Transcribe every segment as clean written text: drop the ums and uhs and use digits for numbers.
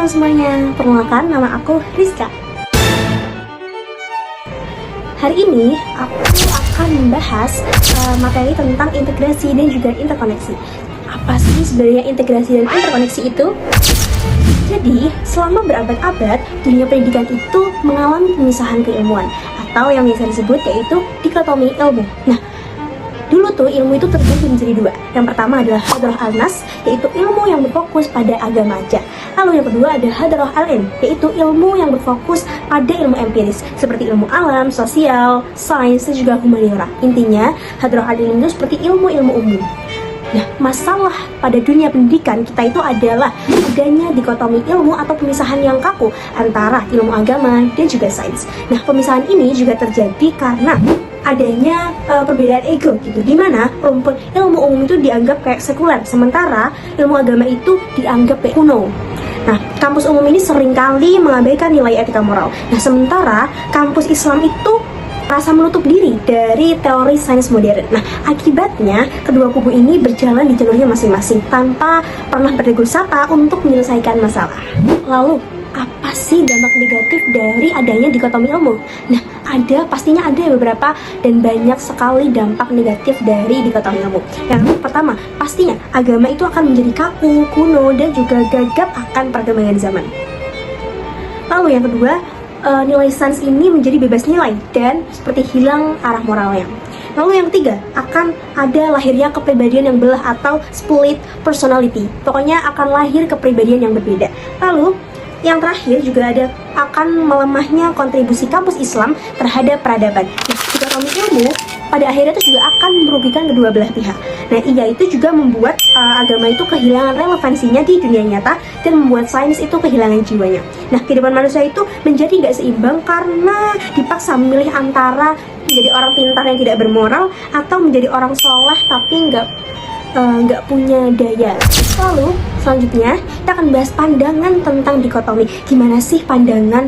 teman-teman semuanya, perkenalkan nama aku Rizka. Hari ini aku akan membahas materi tentang integrasi dan juga interkoneksi. Apa sih sebenarnya integrasi dan interkoneksi itu? Jadi, selama berabad-abad, dunia pendidikan itu mengalami pemisahan keilmuan atau yang biasa disebut yaitu dikotomi ilmu. Nah, dulu tuh ilmu itu terbagi menjadi dua. Yang pertama adalah hadroh al-nas, yaitu ilmu yang berfokus pada agama aja. Lalu yang kedua ada hadroh al-ilm, yaitu ilmu yang berfokus pada ilmu empiris seperti ilmu alam, sosial, sains, dan juga humaniora. Intinya, hadroh al-ilm itu seperti ilmu-ilmu umum. Nah, masalah pada dunia pendidikan kita itu adalah adanya dikotomi ilmu atau pemisahan yang kaku antara ilmu agama dan juga sains. Nah, pemisahan ini juga terjadi karena adanya perbedaan ego gitu, dimana rumpun ilmu umum itu dianggap kayak sekuler, sementara ilmu agama itu dianggap kayak kuno. Nah, kampus umum ini seringkali mengabaikan nilai etika moral. Nah, sementara kampus Islam itu rasa menutup diri dari teori sains modern. Nah, akibatnya kedua kubu ini berjalan di jalurnya masing-masing tanpa pernah bertegur sapa untuk menyelesaikan masalah. Lalu, apa sih dampak negatif dari adanya dikotomi ilmu? Nah, pastinya ada beberapa dan banyak sekali dampak negatif dari dikotomi ilmu. Yang pertama, pastinya agama itu akan menjadi kaku, kuno, dan juga gagap akan perkembangan zaman. Lalu yang kedua, nilai sains ini menjadi bebas nilai dan seperti hilang arah moralnya. Lalu yang ketiga, akan ada lahirnya kepribadian yang belah atau split personality. Pokoknya akan lahir kepribadian yang berbeda. Lalu yang terakhir juga ada akan melemahnya kontribusi kampus Islam terhadap peradaban. Nah, dikotomi ilmu pada akhirnya itu juga akan merugikan kedua belah pihak. Nah, itu juga membuat agama itu kehilangan relevansinya di dunia nyata dan membuat sains itu kehilangan jiwanya. Nah, kehidupan manusia itu menjadi nggak seimbang karena dipaksa memilih antara menjadi orang pintar yang tidak bermoral atau menjadi orang soleh tapi nggak punya daya. Lalu selanjutnya kita akan bahas pandangan tentang dikotomi. Gimana sih pandangan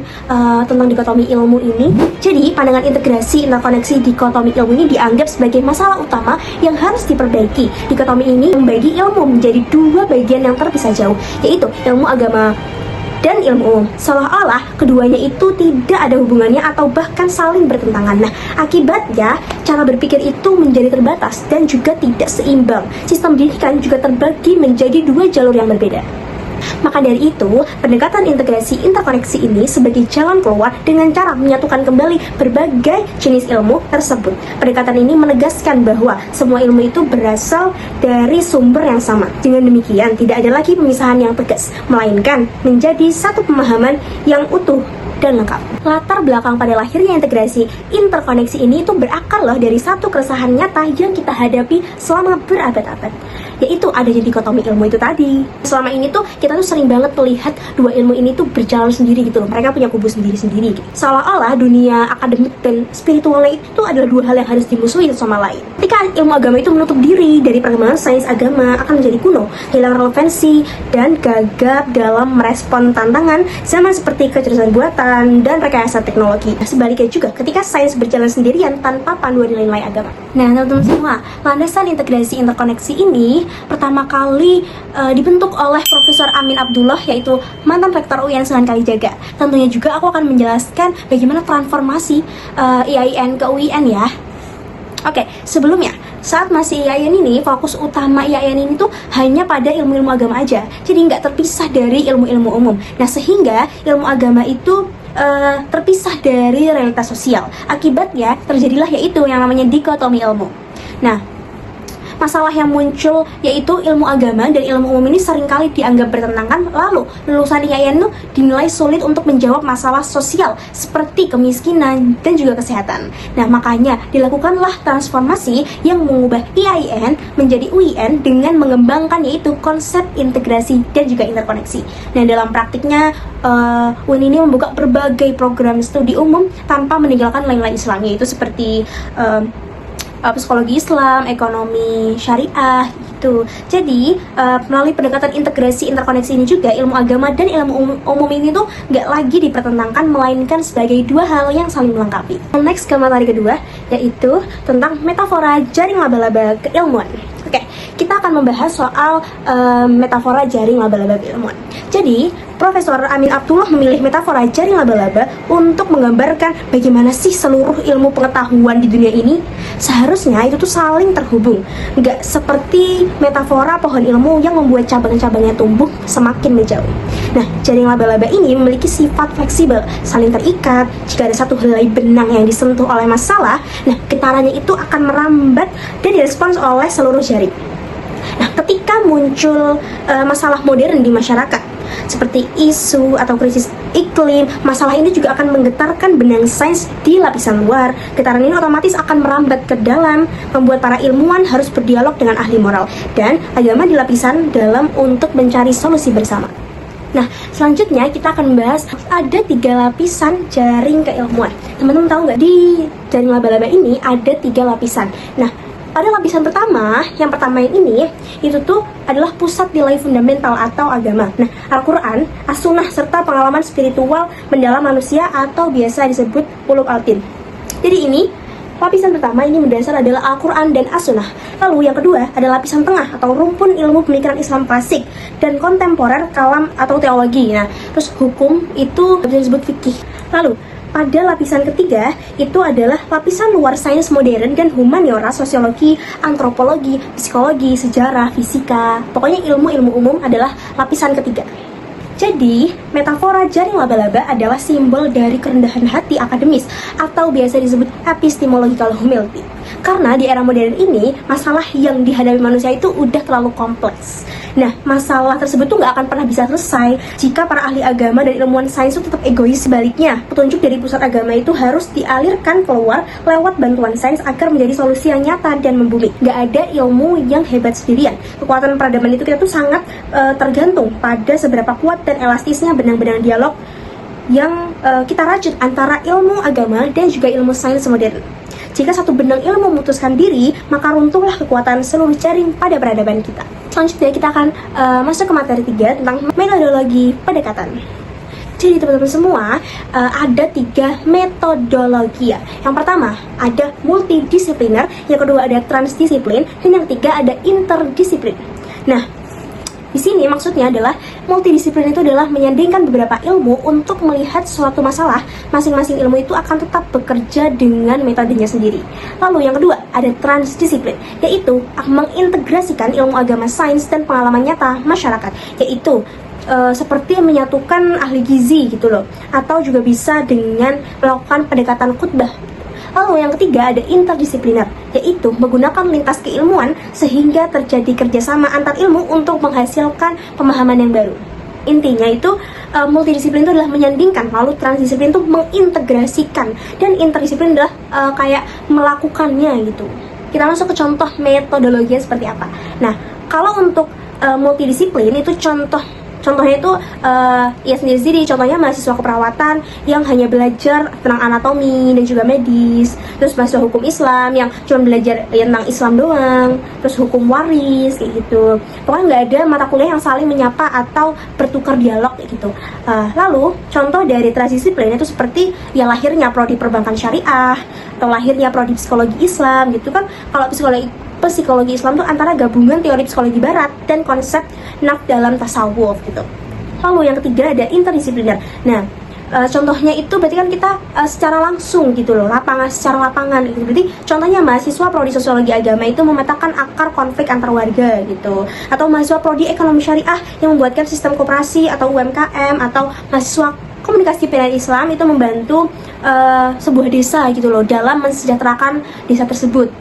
tentang dikotomi ilmu ini? Jadi pandangan integrasi interkoneksi dikotomi ilmu ini dianggap sebagai masalah utama yang harus diperbaiki. Dikotomi ini membagi ilmu menjadi dua bagian yang terpisah jauh, yaitu ilmu agama dan ilmu umum. Seolah-olah keduanya itu tidak ada hubungannya atau bahkan saling bertentangan. Nah, akibatnya cara berpikir itu menjadi terbatas dan juga tidak seimbang. Sistem pendidikan juga terbagi menjadi dua jalur yang berbeda. Maka dari itu, pendekatan integrasi interkoneksi ini sebagai jalan keluar dengan cara menyatukan kembali berbagai jenis ilmu tersebut. Pendekatan ini menegaskan bahwa semua ilmu itu berasal dari sumber yang sama. Dengan demikian, tidak ada lagi pemisahan yang tegas, melainkan menjadi satu pemahaman yang utuh dan lengkap. Latar belakang pada lahirnya integrasi interkoneksi ini itu berakar loh dari satu keresahan nyata yang kita hadapi selama berabad-abad, yaitu adanya dikotomi ilmu itu tadi. Selama ini tuh kita tuh sering banget melihat dua ilmu ini tuh berjalan sendiri gitu loh. Mereka punya kubu sendiri-sendiri gitu. Seolah-olah dunia akademik dan spiritualnya itu adalah dua hal yang harus dimusuhi sama lain. Ketika ilmu agama itu menutup diri dari perkembangan sains agama, akan menjadi kuno, hilang relevansi, dan gagap dalam merespon tantangan zaman seperti kecerdasan buatan dan rekayasa teknologi. Nah, sebaliknya juga ketika sains berjalan sendirian tanpa panduan nilai-nilai agama. Nah, teman-teman semua, landasan integrasi interkoneksi ini pertama kali dibentuk oleh Profesor Amin Abdullah, yaitu mantan rektor UIN Sunan Kalijaga. Tentunya juga aku akan menjelaskan bagaimana transformasi IAIN ke UIN ya. Oke, sebelumnya saat masih IAIN ini, fokus utama IAIN ini tuh hanya pada ilmu-ilmu agama aja, jadi nggak terpisah dari ilmu-ilmu umum. Nah, sehingga ilmu agama itu terpisah dari realitas sosial. Akibatnya terjadilah yaitu yang namanya dikotomi ilmu. Nah, masalah yang muncul yaitu ilmu agama dan ilmu umum ini seringkali dianggap bertentangan. Lalu lulusan IAIN itu dinilai sulit untuk menjawab masalah sosial seperti kemiskinan dan juga kesehatan. Nah, makanya dilakukanlah transformasi yang mengubah IAIN menjadi UIN dengan mengembangkan yaitu konsep integrasi dan juga interkoneksi. Nah, dalam praktiknya UIN ini membuka berbagai program studi umum tanpa meninggalkan lain-lain Islam, yaitu seperti psikologi Islam, ekonomi syariah gitu. Jadi melalui pendekatan integrasi interkoneksi ini juga ilmu agama dan ilmu umum ini tuh nggak lagi dipertentangkan, melainkan sebagai dua hal yang saling melengkapi. Next ke materi kedua, yaitu tentang metafora jaring laba-laba keilmuan. Oke, kita akan membahas soal metafora jaring laba-laba keilmuan. Jadi Profesor Amin Abdullah memilih metafora jaring laba-laba untuk menggambarkan bagaimana sih seluruh ilmu pengetahuan di dunia ini seharusnya itu tuh saling terhubung, nggak seperti metafora pohon ilmu yang membuat cabang-cabangnya tumbuh semakin menjauh. Nah, jaring laba-laba ini memiliki sifat fleksibel, saling terikat. Jika ada satu helai benang yang disentuh oleh masalah, nah getarannya itu akan merambat dan direspons oleh seluruh jaring. Nah, ketika muncul masalah modern di masyarakat seperti isu atau krisis iklim, masalah ini juga akan menggetarkan benang sains di lapisan luar. Getaran ini otomatis akan merambat ke dalam, membuat para ilmuwan harus berdialog dengan ahli moral dan agama di lapisan dalam untuk mencari solusi bersama. Nah, selanjutnya kita akan membahas ada 3 lapisan jaring keilmuan. Teman-teman tahu nggak, di jaring laba-laba ini ada 3 lapisan. Nah, pada lapisan pertama, yang pertama ini, itu tuh adalah pusat nilai fundamental atau agama. Nah, Al-Quran, As-Sunnah, serta pengalaman spiritual mendalam manusia atau biasa disebut ulum al-tin. Jadi ini, lapisan pertama ini mendasar adalah Al-Quran dan As-Sunnah. Lalu yang kedua adalah lapisan tengah atau rumpun ilmu pemikiran Islam klasik dan kontemporer, kalam atau teologi. Nah, terus hukum itu bisa disebut fikih. Lalu pada lapisan ketiga itu adalah lapisan luar sains modern dan humaniora, sosiologi, antropologi, psikologi, sejarah, fisika. Pokoknya ilmu-ilmu umum adalah lapisan ketiga. Jadi, metafora jaring laba-laba adalah simbol dari kerendahan hati akademis atau biasa disebut epistemological humility. Karena di era modern ini, masalah yang dihadapi manusia itu udah terlalu kompleks. Nah, masalah tersebut tuh nggak akan pernah bisa selesai jika para ahli agama dan ilmuwan sains itu tetap egois. Sebaliknya, petunjuk dari pusat agama itu harus dialirkan keluar lewat bantuan sains agar menjadi solusi yang nyata dan membumi. Nggak ada ilmu yang hebat sendirian. Kekuatan peradaban itu kita tuh sangat tergantung pada seberapa kuat dan elastisnya benang-benang dialog yang kita rajut antara ilmu agama dan juga ilmu sains modern. Jika satu benang ilmu memutuskan diri, maka runtuhlah kekuatan seluruh jaring pada peradaban kita. Selanjutnya kita akan masuk ke materi 3 tentang metodologi pendekatan. Jadi teman-teman semua, ada 3 metodologi ya. Yang pertama ada multidisipliner, yang kedua ada transdisiplin, dan yang ketiga ada interdisiplin. Nah, di sini maksudnya adalah multidisiplin itu adalah menyandingkan beberapa ilmu untuk melihat suatu masalah. Masing-masing ilmu itu akan tetap bekerja dengan metodenya sendiri. Lalu yang kedua ada transdisiplin, yaitu mengintegrasikan ilmu agama, sains, dan pengalaman nyata masyarakat, yaitu seperti menyatukan ahli gizi gitu loh, atau juga bisa dengan melakukan pendekatan khutbah. Lalu yang ketiga ada interdisipliner, yaitu menggunakan lintas keilmuan sehingga terjadi kerjasama antar ilmu untuk menghasilkan pemahaman yang baru. Intinya itu multidisiplin itu adalah menyandingkan, lalu transdisiplin itu mengintegrasikan, dan interdisiplin adalah kayak melakukannya gitu. Kita masuk ke contoh metodologinya seperti apa. Nah, kalau untuk multidisiplin itu contohnya itu ya sendiri-sendiri. Contohnya mahasiswa keperawatan yang hanya belajar tentang anatomi dan juga medis. Terus mahasiswa hukum Islam yang cuma belajar tentang Islam doang. Terus hukum waris kayak gitu. Pokoknya nggak ada mata kuliah yang saling menyapa atau bertukar dialog kayak gitu. Lalu contoh dari transdisiplin itu seperti ya lahirnya prodi perbankan syariah atau lahirnya prodi psikologi Islam gitu kan. Kalau psikologi Islam itu antara gabungan teori psikologi barat dan konsep nafs dalam tasawuf gitu. Lalu yang ketiga ada interdisipliner. Nah, contohnya itu berarti kan kita secara langsung gitu loh, secara lapangan gitu. Berarti contohnya mahasiswa prodi sosiologi agama itu memetakan akar konflik antar warga gitu. Atau mahasiswa prodi ekonomi syariah yang membuatkan sistem koperasi atau UMKM, atau mahasiswa komunikasi pilihan Islam itu membantu sebuah desa gitu loh dalam mensejahterakan desa tersebut.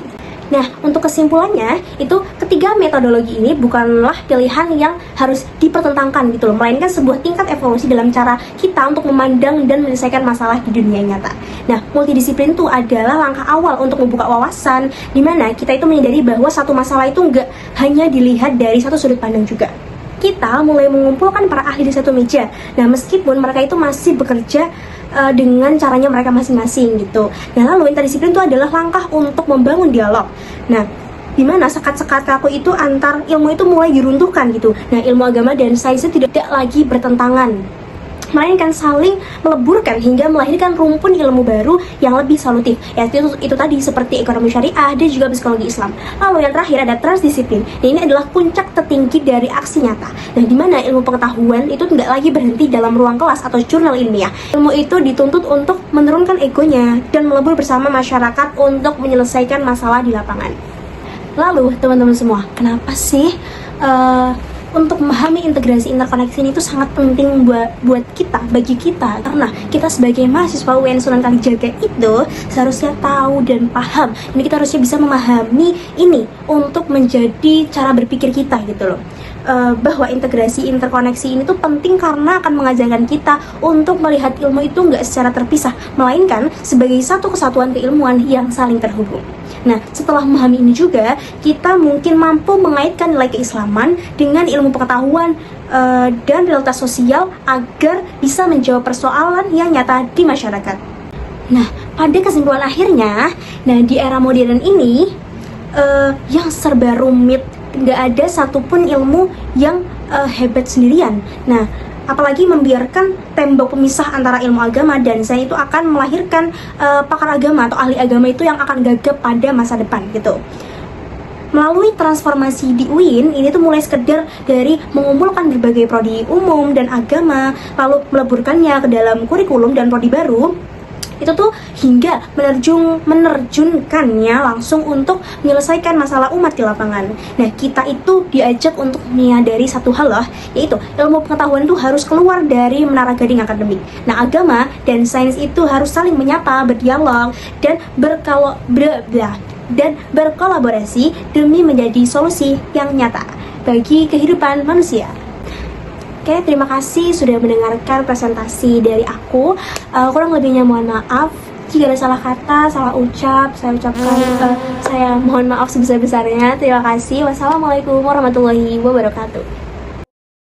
Nah, untuk kesimpulannya, itu ketiga metodologi ini bukanlah pilihan yang harus dipertentangkan gitu loh, melainkan sebuah tingkat evolusi dalam cara kita untuk memandang dan menyelesaikan masalah di dunia nyata. Nah, multidisiplin itu adalah langkah awal untuk membuka wawasan, di mana kita itu menyadari bahwa satu masalah itu nggak hanya dilihat dari satu sudut pandang juga. Kita mulai mengumpulkan para ahli di satu meja. Nah, meskipun mereka itu masih bekerja dengan caranya mereka masing-masing gitu. Nah, lalu interdisiplin itu adalah langkah untuk membangun dialog. Nah, di mana sekat-sekat kaku itu antar ilmu itu mulai diruntuhkan gitu. Nah, ilmu agama dan sains itu tidak lagi bertentangan. melainkan saling meleburkan hingga melahirkan rumpun ilmu baru yang lebih solutif. Itu tadi seperti ekonomi syariah dan juga psikologi Islam. Lalu yang terakhir ada transdisiplin. Nah, ini adalah puncak tertinggi dari aksi nyata. Nah, di mana ilmu pengetahuan itu tidak lagi berhenti dalam ruang kelas atau jurnal ilmiah. Ilmu itu dituntut untuk menurunkan egonya dan melebur bersama masyarakat untuk menyelesaikan masalah di lapangan. Lalu teman-teman semua, kenapa sih untuk memahami integrasi interkoneksi ini itu sangat penting buat kita, bagi kita, karena kita sebagai mahasiswa UN Sunan Kalijaga itu seharusnya tahu dan paham, dan kita harusnya bisa memahami ini untuk menjadi cara berpikir kita gitu loh. Bahwa integrasi interkoneksi ini tuh penting karena akan mengajarkan kita untuk melihat ilmu itu nggak secara terpisah, melainkan sebagai satu kesatuan keilmuan yang saling terhubung. Nah, setelah memahami ini juga, kita mungkin mampu mengaitkan nilai keislaman dengan ilmu pengetahuan dan realitas sosial agar bisa menjawab persoalan yang nyata di masyarakat. Nah, pada kesimpulan akhirnya, di era modern ini yang serba rumit, nggak ada satupun ilmu yang hebat sendirian. Nah, apalagi membiarkan tembok pemisah antara ilmu agama dan sains itu akan melahirkan pakar agama atau ahli agama itu yang akan gagap pada masa depan gitu. Melalui transformasi di UIN, ini tuh mulai sekedar dari mengumpulkan berbagai prodi umum dan agama, lalu meleburkannya ke dalam kurikulum dan prodi baru, itu tuh hingga menerjunkannya langsung untuk menyelesaikan masalah umat di lapangan. Nah, kita itu diajak untuk menyadari satu hal loh, yaitu ilmu pengetahuan itu harus keluar dari menara gading akademik. Nah, agama dan sains itu harus saling menyapa, berdialog, dan berkolaborasi demi menjadi solusi yang nyata bagi kehidupan manusia. Oke, terima kasih sudah mendengarkan presentasi dari aku. Kurang lebihnya mohon maaf jika ada salah kata, salah ucap. Saya mohon maaf sebesar-besarnya. Terima kasih. Wassalamualaikum warahmatullahi wabarakatuh.